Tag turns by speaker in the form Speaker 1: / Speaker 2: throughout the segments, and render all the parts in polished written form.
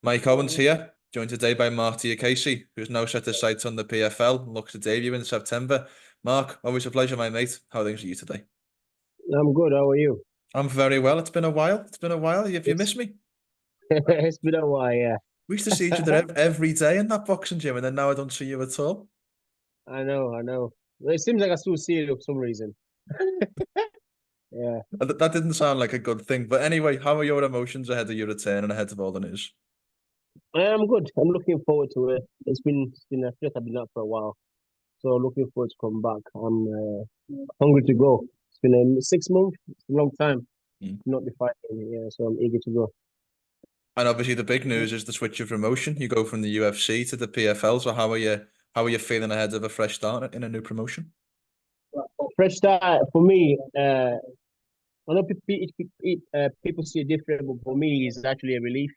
Speaker 1: Mike Owens here, joined today by Marc Diakiese, who's now set his sights on the PFL and looks to debut in September. Mark, always a pleasure, my mate. How are things with you today?
Speaker 2: I'm good. How are you?
Speaker 1: I'm very well. It's been a while. It's been a while. Have you
Speaker 2: It's
Speaker 1: missed me?
Speaker 2: it's been a while, yeah.
Speaker 1: We used to see each other every day in that boxing gym, and then now I don't see you at all.
Speaker 2: I know, I know. It seems like I still see you for some reason. Yeah,
Speaker 1: That didn't sound like a good thing. But anyway, how are your emotions ahead of your return and ahead of all the news?
Speaker 2: I'm good. I'm looking forward to it. I feel like I've been out for a while, so looking forward to come back. I'm hungry to go. It's been 6 months. It's a long time.
Speaker 1: Mm.
Speaker 2: Not be fighting, yeah. So I'm eager to go.
Speaker 1: And obviously, the big news is the switch of promotion. You go from the UFC to the PFL. So how are you? How are you feeling ahead of a fresh start in a new promotion?
Speaker 2: Fresh start for me. I know people see it different, but for me, it's actually a relief.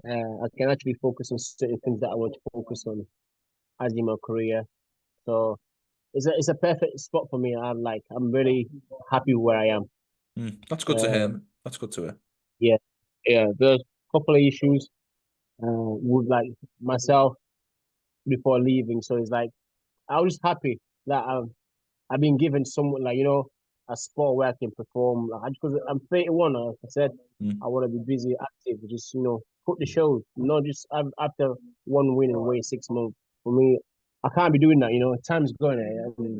Speaker 2: I can actually focus on certain things that I want to focus on as in my career. So it's a perfect spot for me. I'm really happy where I am.
Speaker 1: That's good to
Speaker 2: Uh,
Speaker 1: hear. That's good to hear.
Speaker 2: yeah, yeah. There's a couple of issues with like myself before leaving, so it's like I was just happy that I've been given somewhat like a sport where I can perform. Like because I'm 31, like I said,
Speaker 1: Mm.
Speaker 2: I want to be busy, active, just put the shows. Not just after one win and wait 6 months. For me, I can't be doing that. Time's going at the end of the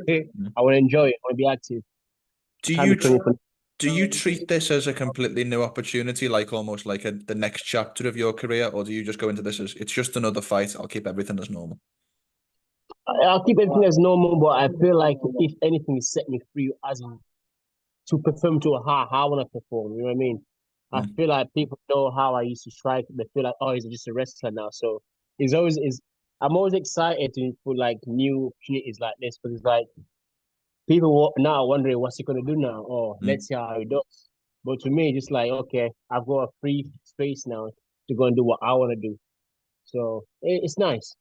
Speaker 2: day.
Speaker 1: Mm.
Speaker 2: I want to enjoy it. I want to be active. I
Speaker 1: Do
Speaker 2: can't be
Speaker 1: you tr
Speaker 2: training for.
Speaker 1: do you treat this as a completely new opportunity, like almost like the next chapter of your career, or do you just go into this as it's just another fight? I'll keep everything as normal.
Speaker 2: I'll keep everything as normal, but I feel like if anything is set me free as to perform to how I want to perform. You know what I mean? I
Speaker 1: Mm.
Speaker 2: feel like people know how I used to strike. They feel like, oh, he's just a wrestler now. So it's always is. I'm always excited for like new opportunities like this because it's like people now are wondering what's he gonna do now. Oh,
Speaker 1: Mm.
Speaker 2: let's see how he does. But to me, just like okay, I've got a free space now to go and do what I want to do. So it's nice.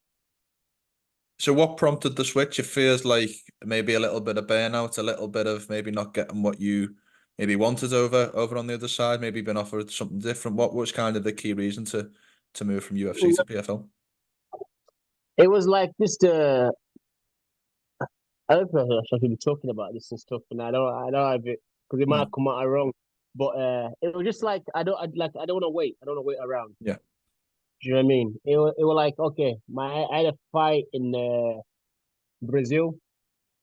Speaker 1: So what prompted the switch? It feels like maybe a little bit of burnout, a little bit of maybe not getting what you maybe wanted over on the other side, maybe been offered something different. What was kind of the key reason to move from UFC to PFL?
Speaker 2: It was like just I don't know if I should be talking about this and stuff, and I don't have it because it might
Speaker 1: Mm.
Speaker 2: come out wrong. But it was just like I don't want to wait. I don't want to wait around.
Speaker 1: Yeah.
Speaker 2: Do you know what I mean? It was like okay, I had a fight in Brazil.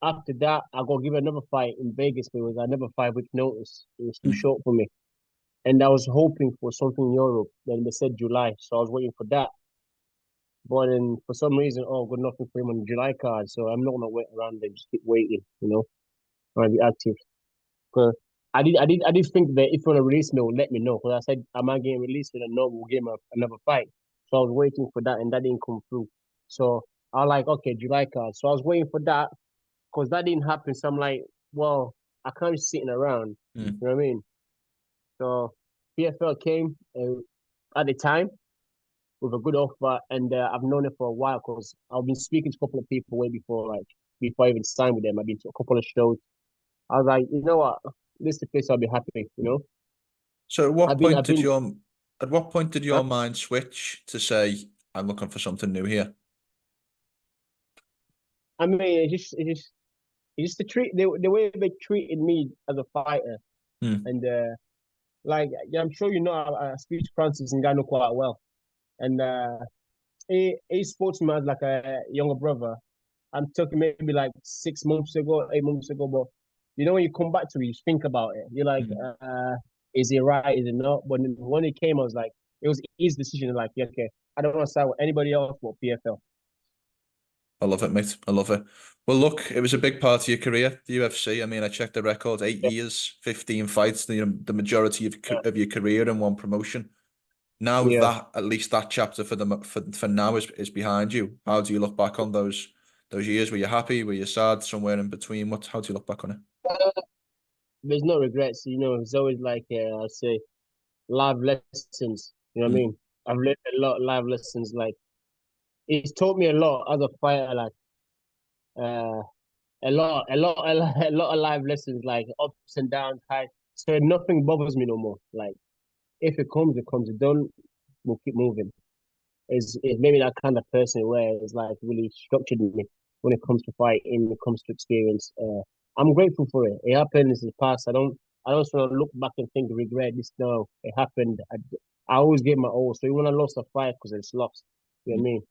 Speaker 2: After that, I got given another fight in Vegas, but it was another fight with notice. It was too
Speaker 1: Mm.
Speaker 2: short for me, and I was hoping for something in Europe. Then they said July, so I was waiting for that. But then for some reason, oh, good nothing for him on the July card. So I'm not gonna wait around and just keep waiting. I'll be active. Cause I did think that if you want to release me, let me know. Because I said, am I getting released? And no, we'll give him another fight. So I was waiting for that, and that didn't come through. So I was like, okay, July card. So I was waiting for that because that didn't happen. So I'm like, well, I can't be sitting around. You
Speaker 1: Mm.
Speaker 2: know what I mean? So PFL came at the time with a good offer, and I've known it for a while because I've been speaking to a couple of people way before, like before I even signed with them. I've been to a couple of shows. I was like, you know what, this is the place I'll be happy.
Speaker 1: So
Speaker 2: I've been.
Speaker 1: at what point did
Speaker 2: Huh?
Speaker 1: your mind switch to say, I'm looking for something new here?
Speaker 2: I mean, it's just the way they treated me as a fighter,
Speaker 1: Mm.
Speaker 2: and like yeah, I'm sure I speak to Francis Ngannou quite well, and he spoke to me as like a younger brother. I'm talking maybe like 6 months ago, 8 months ago, but when you come back to it, you think about it. You're like,
Speaker 1: Mm.
Speaker 2: is it right? Is it not? But when it came, I was like, it was his decision. Like, yeah, okay, I don't want to side with anybody else but PFL.
Speaker 1: I love it, mate. I love it. Well, look, it was a big part of your career, the UFC. I mean, I checked the records, 8 years, 15 fights, the majority of your career in one promotion. Now
Speaker 2: Yeah.
Speaker 1: that at least that chapter for now is behind you. How do you look back on those years? Were you happy? Were you sad? Somewhere in between? How do you look back on it?
Speaker 2: There's no regrets. It's always like I say, life lessons. You know what I
Speaker 1: Mm.
Speaker 2: mean? I've learned a lot of life lessons. Like it's taught me a lot as a fighter. Like uh, a lot of life lessons. Like ups and downs, high. So nothing bothers me no more. Like if it comes, it comes. It don't. we'll keep moving. Is maybe that kind of person where it's like really structured me when it comes to fighting, when it comes to experience. I'm grateful for it. It happened in the past. I don't just want to look back and think regret this. No, it happened. I always gave my all. So even when I lost a fight because it's lost, you know what I mean?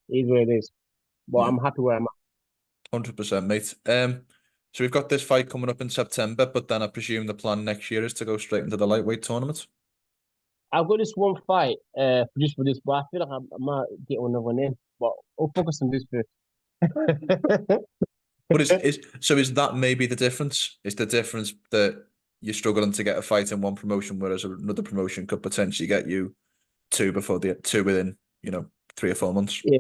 Speaker 2: It is what it is. But
Speaker 1: Yeah,
Speaker 2: I'm happy where I'm at.
Speaker 1: 100%, mate. So we've got this fight coming up in September, but then I presume the plan next year is to go straight into the lightweight tournament.
Speaker 2: I've got this one fight just for this, but I feel like I might get another one in. But I'll focus on this first.
Speaker 1: But is that maybe the difference? Is the difference that you're struggling to get a fight in one promotion, whereas another promotion could potentially get you two within, 3 or 4 months?
Speaker 2: Yeah.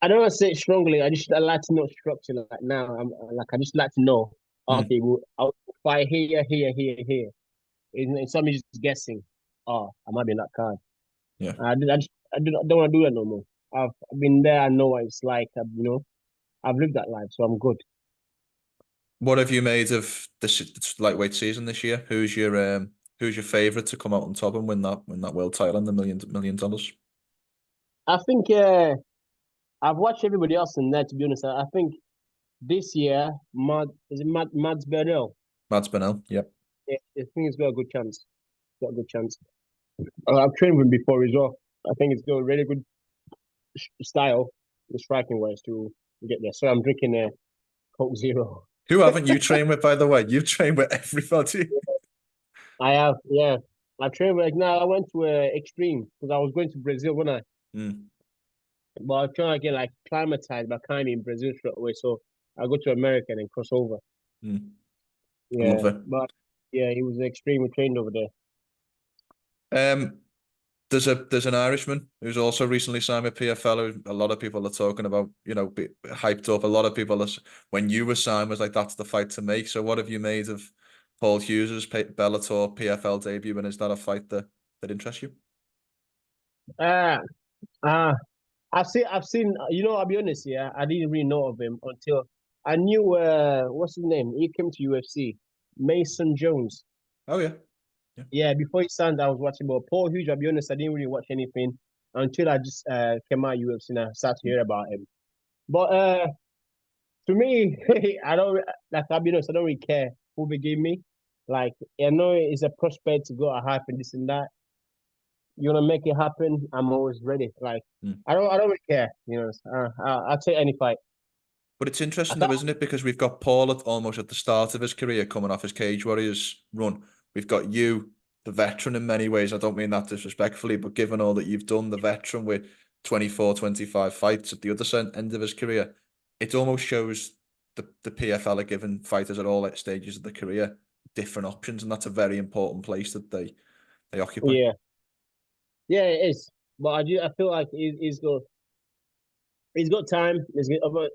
Speaker 2: I don't want to say it strongly. I like to know structure like now. I just like to know.
Speaker 1: Mm,
Speaker 2: Okay, well, I'll fight here, here, here, here. It's something just guessing. Oh, I might be in that card.
Speaker 1: yeah.
Speaker 2: I don't want to do that no more. I've been there. I know what it's like. I've lived that life, so I'm good.
Speaker 1: What have you made of this lightweight season this year? Who's your favorite to come out on top and win that world title and the million dollars?
Speaker 2: I think I've watched everybody else in there. To be honest, I think this year, Mads Bernal?
Speaker 1: Mads Bennell, yep.
Speaker 2: Yeah, I think he's got a good chance. Got a good chance. I've trained with him before as well. I think it's got a really good style, the striking wise to get there. So I'm drinking a Coke Zero.
Speaker 1: Who haven't you trained with, by the way? You've trained with everybody.
Speaker 2: I have, yeah. I trained with, now I went to Extreme because I was going to Brazil when
Speaker 1: Mm,
Speaker 2: but I was trying to get like climatized by kind in Brazil straight away. So I go to America and then cross over.
Speaker 1: mm. I
Speaker 2: Yeah,
Speaker 1: love it.
Speaker 2: but yeah, he was extremely trained over there.
Speaker 1: Um, there's an Irishman who's also recently signed with PFL. Who a lot of people are talking about, hyped up. A lot of people, when you were signed, was like, that's the fight to make. So, what have you made of Paul Hughes's Bellator PFL debut, and is that a fight that interests you?
Speaker 2: Ah, ah, I've seen. I'll be honest. Yeah, I didn't really know of him until I knew. What's his name? He came to UFC. Mason Jones.
Speaker 1: Oh yeah, yeah.
Speaker 2: Yeah, before he signed, I was watching. But Paul Hughes, I'll be honest, I didn't really watch anything until I just came out UFC and I started to hear about him. But to me, I don't like. I'll be honest, I don't really care who they give me. Like, I know it's a prospect to go a hype and this and that. You wanna make it happen? I'm always ready. Like,
Speaker 1: Mm.
Speaker 2: I don't really care. I'll take any fight.
Speaker 1: But it's
Speaker 2: I
Speaker 1: interesting though,
Speaker 2: thought,
Speaker 1: isn't it? Because we've got Paul almost at the start of his career coming off his Cage Warriors run. We've got you, the veteran in many ways. I don't mean that disrespectfully, but given all that you've done, the veteran with 24, 25 fights at the other end of his career, it almost shows the PFL are giving fighters at all stages of the career different options, and that's a very important place that they occupy.
Speaker 2: yeah, yeah, it is. But I feel like he's got time.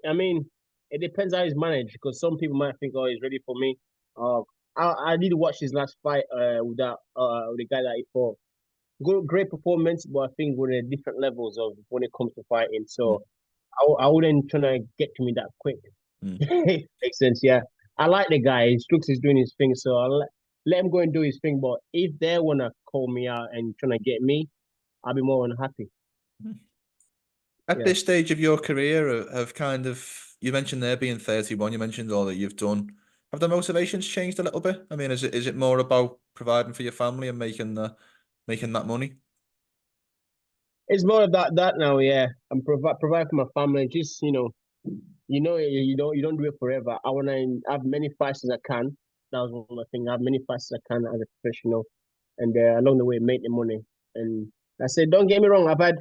Speaker 2: I mean, it depends how he's managed because some people might think, oh, he's ready for me. Uh, I need to watch his last fight with the guy that he fought. Good, great performance, but I think we're at different levels of when it comes to fighting.
Speaker 1: Mm,
Speaker 2: So I wouldn't try to get to me that quick.
Speaker 1: mm.
Speaker 2: Makes sense, yeah. I like the guy. Strux is doing his thing, so I'll let him go and do his thing. But if they wanna call me out and trying to get me, I'll be more than happy.
Speaker 1: At
Speaker 2: Yeah.
Speaker 1: this stage of your career, have kind of, you mentioned there being 31, you mentioned all that you've done. Have the motivations changed a little bit? I mean, is it more about providing for your family and making that money?
Speaker 2: It's more of that now, yeah. I'm provide for my family. Just you don't do it forever. I wanna have many fights as I can. That was one of the things. Have many fights as I can as a professional, and along the way make the money. And I said, don't get me wrong. I've had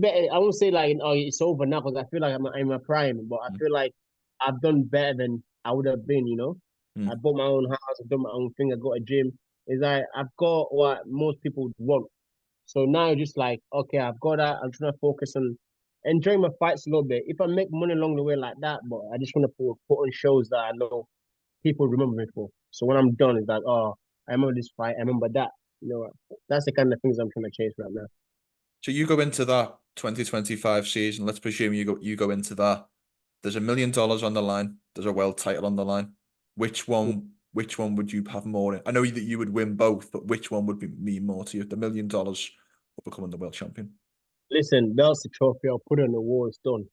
Speaker 2: better. I won't say like, oh, it's over now because I feel like I'm in my prime, but I
Speaker 1: Mm,
Speaker 2: feel like I've done better than I would have been. I
Speaker 1: mm.
Speaker 2: bought my own house. I've done my own thing. I got a gym. It's like I've got what most people would want. So now just like, okay, I've got that. I'm trying to focus on enjoying my fights a little bit. If I make money along the way like that, but I just want to put on shows that I know people remember me for. So when I'm done, it's like, oh, I remember this fight. I remember that. That's the kind of things I'm trying to chase right now.
Speaker 1: So you go into that 2025 season, let's presume you go into that. There's $1 million on the line. There's a world title on the line. Which one which one would you have more in? I know that you would win both, but which one would mean more to you? The $1 million or becoming the world champion?
Speaker 2: Listen, that's the trophy. I'll put it on the wall. It's done.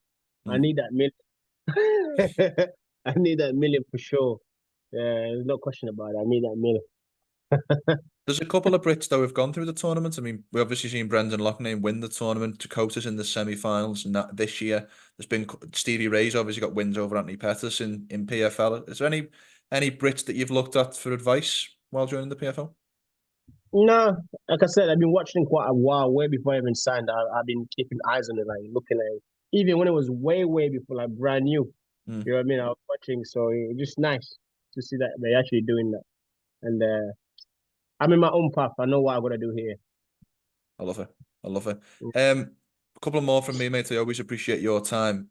Speaker 2: I
Speaker 1: Mm.
Speaker 2: need that million. I need that million for sure. There's no question about it. I need that million.
Speaker 1: There's a couple of Brits though who've gone through the tournament. I mean, we obviously seen Brendan Loughnane win the tournament. Dakota's in the semi-finals, and that this year there's been Stevie Ray's obviously got wins over Anthony Pettis in PFL. Is there any Brits that you've looked at for advice while joining the PFL?
Speaker 2: No, like I said, I've been watching quite a while, way before I even signed. I've been keeping eyes on it, like looking at it. Even when it was way before, like brand new.
Speaker 1: Mm,
Speaker 2: You know what I mean? I was watching, so it's just nice to see that they're actually doing that. And I'm in my own path. I know what I gotta do here.
Speaker 1: I love it. I love it. A couple more from me, mate. I always appreciate your time.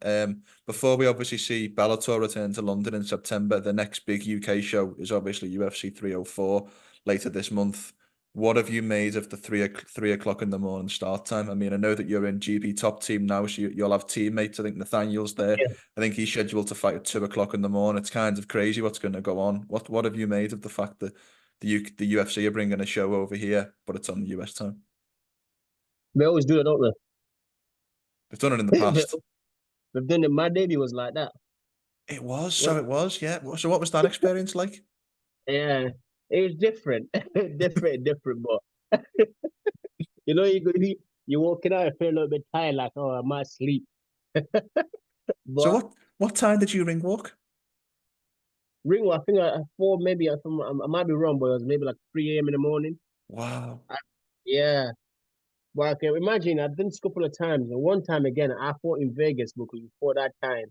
Speaker 1: Before we obviously see Bellator return to London in September, the next big UK show is obviously UFC 304 later this month. What have you made of the 3 o'clock in the morning start time? I mean, I know that you're in GB top team now, so you'll have teammates. I think Nathaniel's there.
Speaker 2: Yeah.
Speaker 1: I think he's scheduled to fight at 2 o'clock in the morning. It's kind of crazy what's going to go on. What have you made of the fact that the UFC are bringing a show over here, but it's on US time?
Speaker 2: They always do it, don't
Speaker 1: They've done it in the
Speaker 2: they?
Speaker 1: past.
Speaker 2: They've done it. My debut was like that.
Speaker 1: It was, yeah. So what was that experience like?
Speaker 2: Yeah, it was different, different. But you're walking out, and feel a little bit tired, like oh, I might sleep.
Speaker 1: So
Speaker 2: But
Speaker 1: what time did you ring walk?
Speaker 2: ring, I think I four, maybe I might be wrong, but it was maybe like 3 a.m. in the morning.
Speaker 1: Wow.
Speaker 2: Yeah, but I can imagine I've done this a couple of times, and one time again I fought in Vegas because before that time.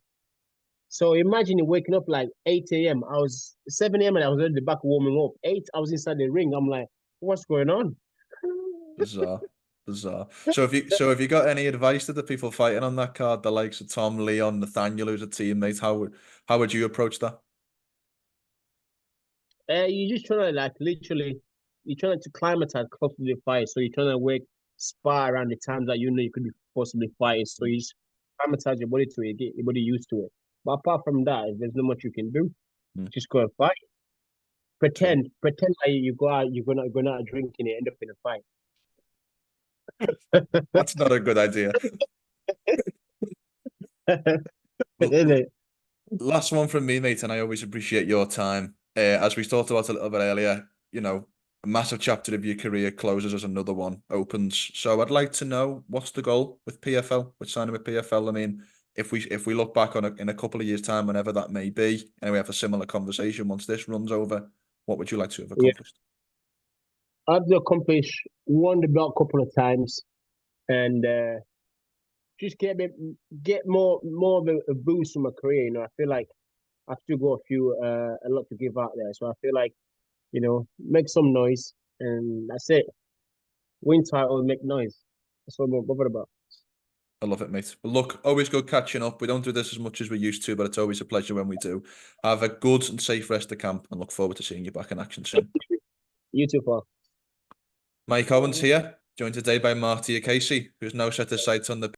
Speaker 2: So imagine you waking up like 8 a.m. I was 7 a.m. and I was already back warming up. 8, I was inside the ring. I'm like, what's going on?
Speaker 1: Bizarre. Bizarre. So have you got any advice to the people fighting on that card, the likes of Tom, Leon, Nathaniel, who's a teammate? How would you approach that?
Speaker 2: You just trying to like literally, you're trying to climatize close to the fight. So you're trying to wake spar around the times that you know you could be possibly fighting. So you just climatize your body to it, get your body used to it. But apart from that, if there's not much you can do,
Speaker 1: Mm.
Speaker 2: just go and fight.
Speaker 1: True.
Speaker 2: Pretend like you go out, you're gonna drinking it, end up in a fight.
Speaker 1: That's not a good idea.
Speaker 2: Isn't it?
Speaker 1: Last one from me, mate, and I always appreciate your time. As we talked about a little bit earlier, a massive chapter of your career closes as another one opens. So I'd like to know what's the goal with PFL, with signing with PFL. I mean, if we look back on in a couple of years' time, whenever that may be, and we have a similar conversation once this runs over, what would you like to have
Speaker 2: Yeah,
Speaker 1: accomplished?
Speaker 2: I've accomplished won the belt a couple of times, and just get more of a boost in my career. I feel like I've still got a lot to give out there. So I feel like, make some noise and that's it. Win title, make noise. That's what I'm bothered about.
Speaker 1: I love it, mate. Well, look, always good catching up. We don't do this as much as we used to, but it's always a pleasure when we do. Have a good and safe rest of camp and look forward to seeing you back in action soon.
Speaker 2: You too, far.
Speaker 1: Mike Owens here, joined today by Marc Diakiese, who's now set his sights on the